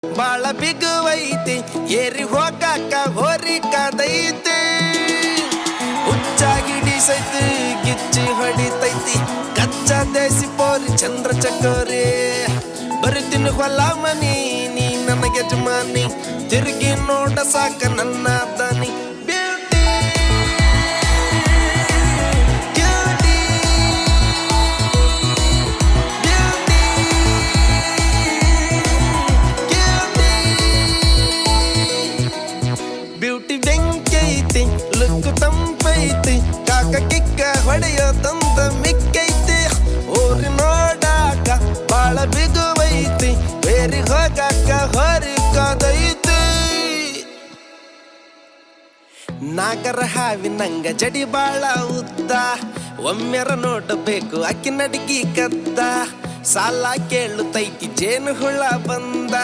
ಬಾಳ ಬಿಗುವೈತಿ ಏರಿ ಹೋಗಾಕ ಹೋರಿ ಕಾದೈತಿ ಹುಚ್ಚಾಗಿಡಿಸೈತಿ ಗಿಚ್ಚಿ ಹೊಡಿತೈತಿ ಕಚ್ಚಾ ದೇಸಿ ಪೋರಿ ಚಂದ್ರ ಚಕೋರಿ ಬರುತ್ತೀನಿ ಹೊಲ ಮನಿ ನೀ ನನ್ನ ಯಜಮಾನಿ ತಿರುಗಿ ನೋಡ ಸಾಕ ನನ್ನ ದನಿ ಬ್ಯೂಟಿ ಬೆಂಕೈತಿ ಲುಕ್ಕು ತಂಪೈತಿ ಕಾಕ ಕಿಕ್ಕ ಹೊಡೆಯೋದಂದ ಮಿಕ್ಕೈತಿ ಊರಿ ನೋಡಾಕ ಬಾಳ ಬಿಗುವೈತಿ ಬೇರಿ ಹೋಗಾಕ ಹೊರಿ ಕಾದೈತಿ ನಾಗರ ಹಾವಿ ನಂಗ ಜಡಿ ಬಾಳ ಉದ್ದ ಒಮ್ಮೆರ ನೋಡಬೇಕು ಅಕ್ಕಿ ನಡಿಗಿ ಕದ್ದ ಸಾಲ ಕೇಳುತ್ತೈತಿ ಜೇನು ಹುಳ ಬಂದ